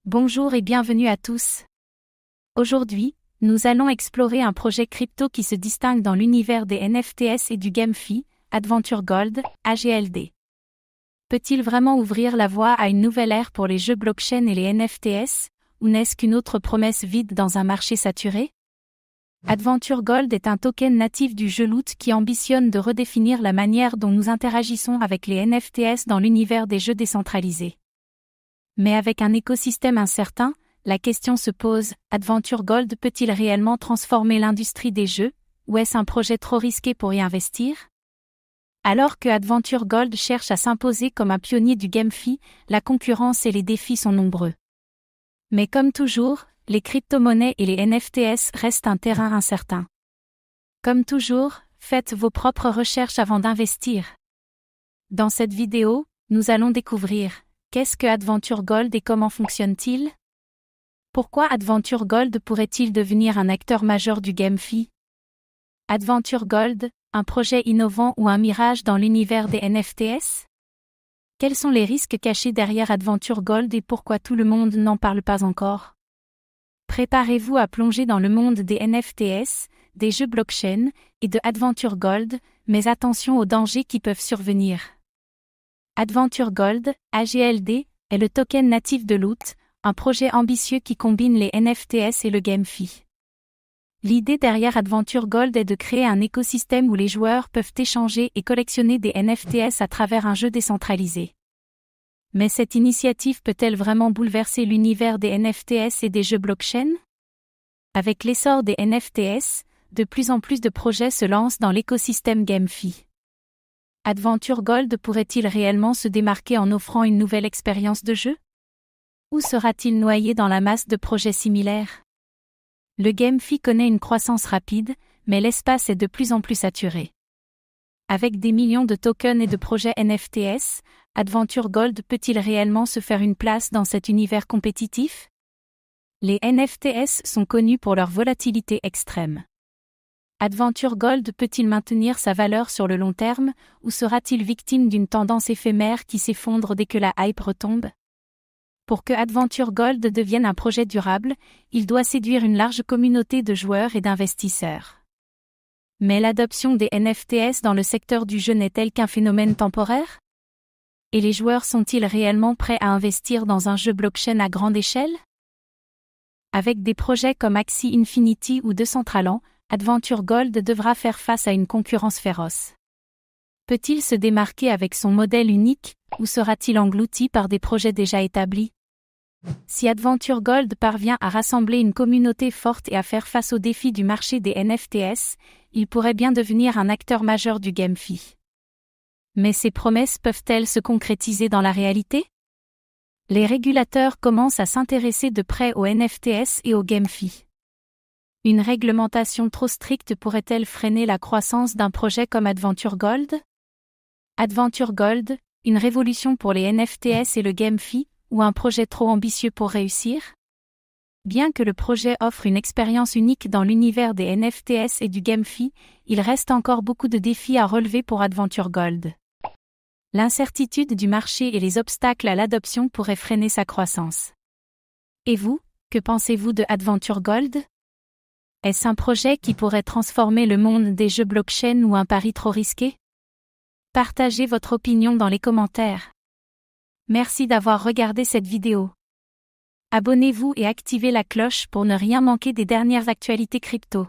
Bonjour et bienvenue à tous. Aujourd'hui, nous allons explorer un projet crypto qui se distingue dans l'univers des NFTs et du GameFi, Adventure Gold, AGLD. Peut-il vraiment ouvrir la voie à une nouvelle ère pour les jeux blockchain et les NFTs, ou n'est-ce qu'une autre promesse vide dans un marché saturé? Adventure Gold est un token natif du jeu Loot qui ambitionne de redéfinir la manière dont nous interagissons avec les NFTs dans l'univers des jeux décentralisés. Mais avec un écosystème incertain, la question se pose, Adventure Gold peut-il réellement transformer l'industrie des jeux, ou est-ce un projet trop risqué pour y investir? Alors que Adventure Gold cherche à s'imposer comme un pionnier du GameFi, la concurrence et les défis sont nombreux. Mais comme toujours, les crypto-monnaies et les NFTs restent un terrain incertain. Comme toujours, faites vos propres recherches avant d'investir. Dans cette vidéo, nous allons découvrir qu'est-ce que Adventure Gold et comment fonctionne-t-il? Pourquoi Adventure Gold pourrait-il devenir un acteur majeur du GameFi? Adventure Gold, un projet innovant ou un mirage dans l'univers des NFTs? Quels sont les risques cachés derrière Adventure Gold et pourquoi tout le monde n'en parle pas encore? Préparez-vous à plonger dans le monde des NFTs, des jeux blockchain et de Adventure Gold, mais attention aux dangers qui peuvent survenir. Adventure Gold, AGLD, est le token natif de Loot, un projet ambitieux qui combine les NFTs et le GameFi. L'idée derrière Adventure Gold est de créer un écosystème où les joueurs peuvent échanger et collectionner des NFTs à travers un jeu décentralisé. Mais cette initiative peut-elle vraiment bouleverser l'univers des NFTs et des jeux blockchain? Avec l'essor des NFTs, de plus en plus de projets se lancent dans l'écosystème GameFi. Adventure Gold pourrait-il réellement se démarquer en offrant une nouvelle expérience de jeu? Ou sera-t-il noyé dans la masse de projets similaires? Le GameFi connaît une croissance rapide, mais l'espace est de plus en plus saturé. Avec des millions de tokens et de projets NFTs, Adventure Gold peut-il réellement se faire une place dans cet univers compétitif? Les NFTs sont connus pour leur volatilité extrême. Adventure Gold peut-il maintenir sa valeur sur le long terme, ou sera-t-il victime d'une tendance éphémère qui s'effondre dès que la hype retombe? Pour que Adventure Gold devienne un projet durable, il doit séduire une large communauté de joueurs et d'investisseurs. Mais l'adoption des NFTs dans le secteur du jeu n'est-elle qu'un phénomène temporaire? Et les joueurs sont-ils réellement prêts à investir dans un jeu blockchain à grande échelle? Avec des projets comme Axie Infinity ou Decentraland, Adventure Gold devra faire face à une concurrence féroce. Peut-il se démarquer avec son modèle unique, ou sera-t-il englouti par des projets déjà établis? Si Adventure Gold parvient à rassembler une communauté forte et à faire face aux défis du marché des NFTs, il pourrait bien devenir un acteur majeur du GameFi. Mais ces promesses peuvent-elles se concrétiser dans la réalité? Les régulateurs commencent à s'intéresser de près aux NFTs et au GameFi. Une réglementation trop stricte pourrait-elle freiner la croissance d'un projet comme Adventure Gold? Adventure Gold, une révolution pour les NFTs et le GameFi, ou un projet trop ambitieux pour réussir? Bien que le projet offre une expérience unique dans l'univers des NFTs et du GameFi, il reste encore beaucoup de défis à relever pour Adventure Gold. L'incertitude du marché et les obstacles à l'adoption pourraient freiner sa croissance. Et vous, que pensez-vous de Adventure Gold? Est-ce un projet qui pourrait transformer le monde des jeux blockchain ou un pari trop risqué? Partagez votre opinion dans les commentaires. Merci d'avoir regardé cette vidéo. Abonnez-vous et activez la cloche pour ne rien manquer des dernières actualités crypto.